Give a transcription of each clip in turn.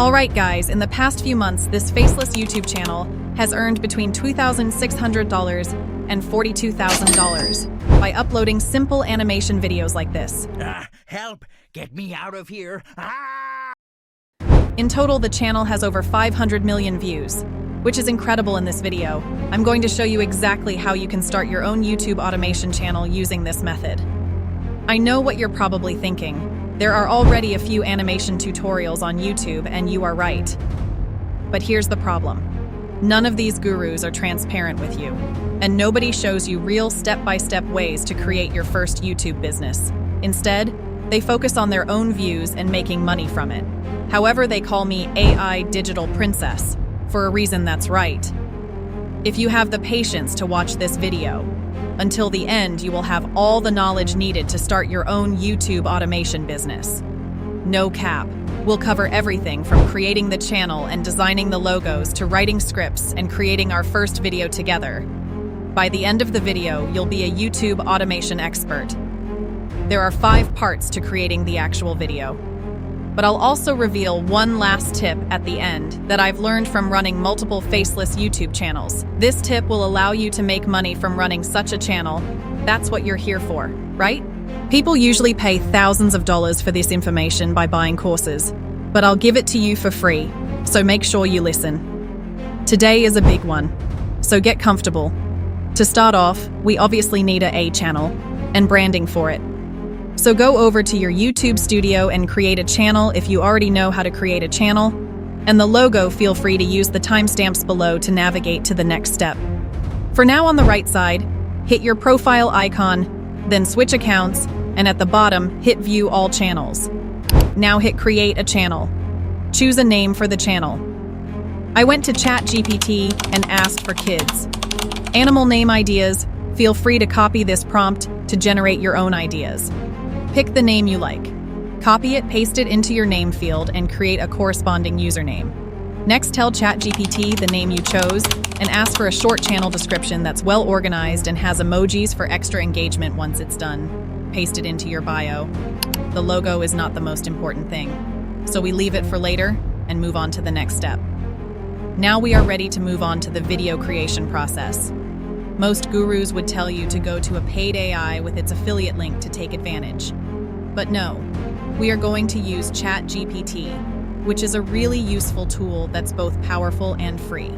Alright guys, in the past few months, this Faceless YouTube channel has earned between $2,600 and $42,000 by uploading simple animation videos like this. Help! Get me out of here! Ah! In total, the channel has over 500 million views, which is incredible. In this video, I'm going to show you exactly how you can start your own YouTube automation channel using this method. I know what you're probably thinking. There are already a few animation tutorials on YouTube, and you are right. But here's the problem. None of these gurus are transparent with you, and nobody shows you real step-by-step ways to create your first YouTube business. Instead, they focus on their own views and making money from it. However, they call me AI Digital Princess, for a reason that's right. If you have the patience to watch this video, until the end, you will have all the knowledge needed to start your own YouTube automation business. No cap. We'll cover everything from creating the channel and designing the logos to writing scripts and creating our first video together. By the end of the video, you'll be a YouTube automation expert. There are 5 parts to creating the actual video. But I'll also reveal one last tip at the end that I've learned from running multiple Faceless YouTube channels. This tip will allow you to make money from running such a channel. That's what you're here for, right? People usually pay thousands of dollars for this information by buying courses, but I'll give it to you for free, so make sure you listen. Today is a big one, so get comfortable. To start off, we obviously need a channel and branding for it. So go over to your YouTube studio and create a channel if you already know how to create a channel. And the logo, feel free to use the timestamps below to navigate to the next step. For now, on the right side, hit your profile icon, then switch accounts, and at the bottom, hit View All Channels. Now hit Create a Channel. Choose a name for the channel. I went to Chatgpt and asked for kids. Animal name ideas. Feel free to copy this prompt to generate your own ideas. Pick the name you like. Copy it, paste it into your name field, and create a corresponding username. Next, tell ChatGPT the name you chose and ask for a short channel description that's well organized and has emojis for extra engagement once it's done. Paste it into your bio. The logo is not the most important thing, so we leave it for later and move on to the next step. Now we are ready to move on to the video creation process. Most gurus would tell you to go to a paid AI with its affiliate link to take advantage. But no, we are going to use Chatgpt, which is a really useful tool that's both powerful and free.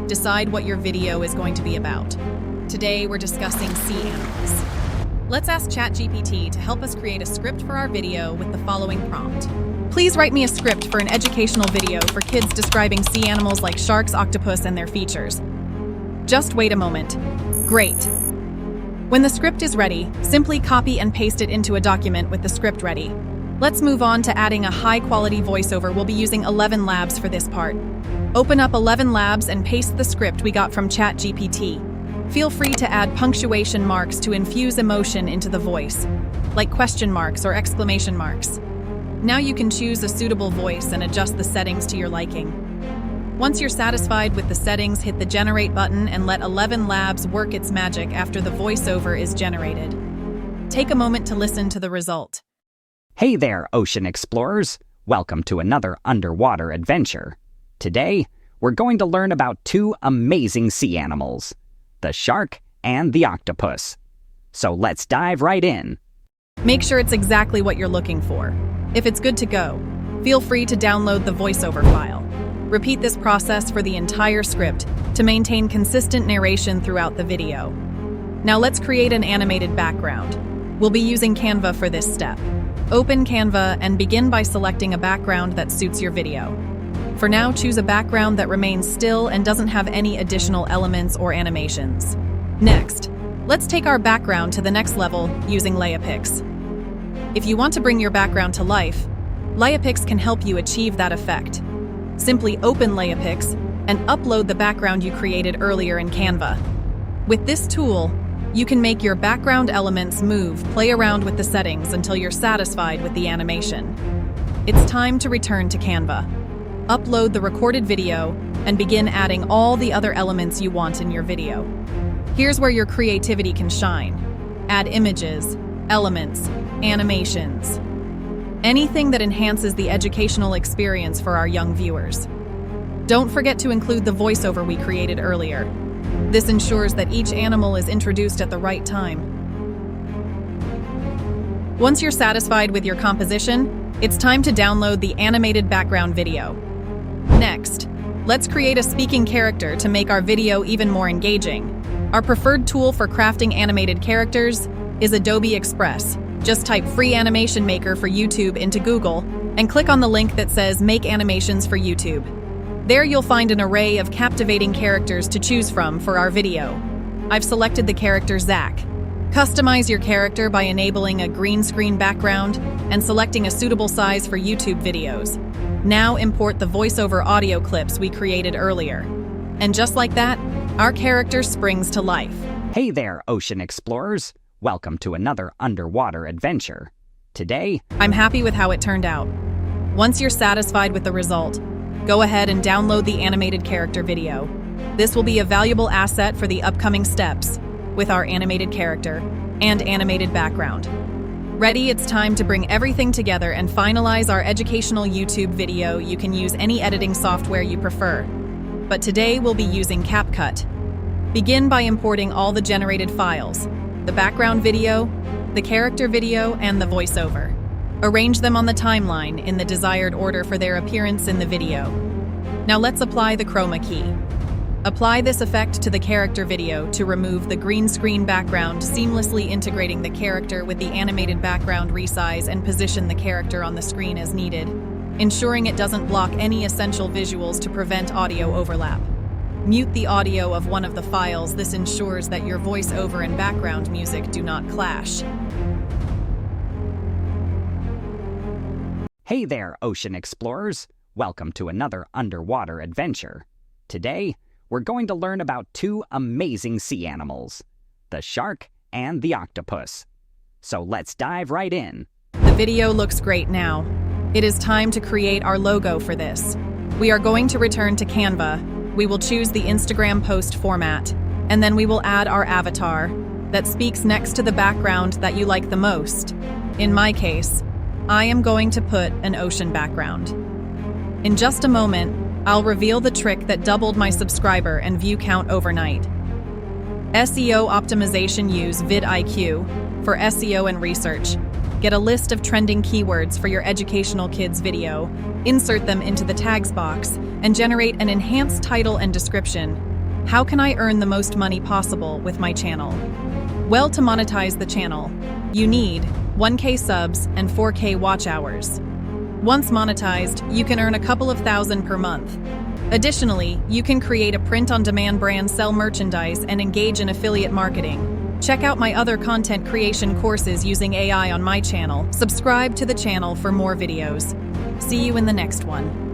Decide what your video is going to be about. Today, we're discussing sea animals. Let's ask Chatgpt to help us create a script for our video with the following prompt. Please write me a script for an educational video for kids describing sea animals like sharks, octopus, and their features. Just wait a moment. Great. When the script is ready, simply copy and paste it into a document with the script ready. Let's move on to adding a high-quality voiceover. We'll be using 11 Labs for this part. Open up 11 Labs and paste the script we got from Chatgpt. Feel free to add punctuation marks to infuse emotion into the voice, like question marks or exclamation marks. Now you can choose a suitable voice and adjust the settings to your liking. Once you're satisfied with the settings, hit the Generate button and let 11 Labs work its magic after the voiceover is generated. Take a moment to listen to the result. Hey there, ocean explorers! Welcome to another underwater adventure. Today, we're going to learn about 2 amazing sea animals, the shark and the octopus. So let's dive right in. Make sure it's exactly what you're looking for. If it's good to go, feel free to download the voiceover file. Repeat this process for the entire script to maintain consistent narration throughout the video. Now let's create an animated background. We'll be using Canva for this step. Open Canva and begin by selecting a background that suits your video. For now, choose a background that remains still and doesn't have any additional elements or animations. Next, let's take our background to the next level using Layapix. If you want to bring your background to life, Layapix can help you achieve that effect. Simply open Layapix and upload the background you created earlier in Canva. With this tool, you can make your background elements move, play around with the settings until you're satisfied with the animation. It's time to return to Canva. Upload the recorded video and begin adding all the other elements you want in your video. Here's where your creativity can shine. Add images, elements, animations. Anything that enhances the educational experience for our young viewers. Don't forget to include the voiceover we created earlier. This ensures that each animal is introduced at the right time. Once you're satisfied with your composition, it's time to download the animated background video. Next, let's create a speaking character to make our video even more engaging. Our preferred tool for crafting animated characters is Adobe Express. Just type Free Animation Maker for YouTube into Google and click on the link that says Make Animations for YouTube. There you'll find an array of captivating characters to choose from for our video. I've selected the character Zach. Customize your character by enabling a green screen background and selecting a suitable size for YouTube videos. Now import the voiceover audio clips we created earlier. And just like that, our character springs to life. Hey there, ocean explorers. Welcome to another underwater adventure. Today, I'm happy with how it turned out. Once you're satisfied with the result, go ahead and download the animated character video. This will be a valuable asset for the upcoming steps with our animated character and animated background. Ready? It's time to bring everything together and finalize our educational YouTube video. You can use any editing software you prefer, but today we'll be using CapCut. Begin by importing all the generated files, the background video, the character video, and the voiceover. Arrange them on the timeline in the desired order for their appearance in the video. Now let's apply the chroma key. Apply this effect to the character video to remove the green screen background, seamlessly integrating the character with the animated background. Resize and position the character on the screen as needed, ensuring it doesn't block any essential visuals to prevent audio overlap. Mute the audio of one of the files. This ensures that your voiceover and background music do not clash. hey there, ocean explorers. Welcome to another underwater adventure. Today, we're going to learn about two amazing sea animals, the shark and the octopus. So let's dive right in. The video looks great now. It is time to create our logo for this. We are going to return to Canva. We will choose the Instagram post format, and then we will add our avatar that speaks next to the background that you like the most. In my case, I am going to put an ocean background. In just a moment, I'll reveal the trick that doubled my subscriber and view count overnight. SEO optimization. Use vidIQ for SEO and research. Get a list of trending keywords for your educational kids video, insert them into the tags box, and generate an enhanced title and description. How can I earn the most money possible with my channel? Well, to monetize the channel, you need 1K subs and 4K watch hours. Once monetized, you can earn a couple of thousand per month. Additionally, you can create a print-on-demand brand, sell merchandise, and engage in affiliate marketing. Check out my other content creation courses using AI on my channel. Subscribe to the channel for more videos. See you in the next one.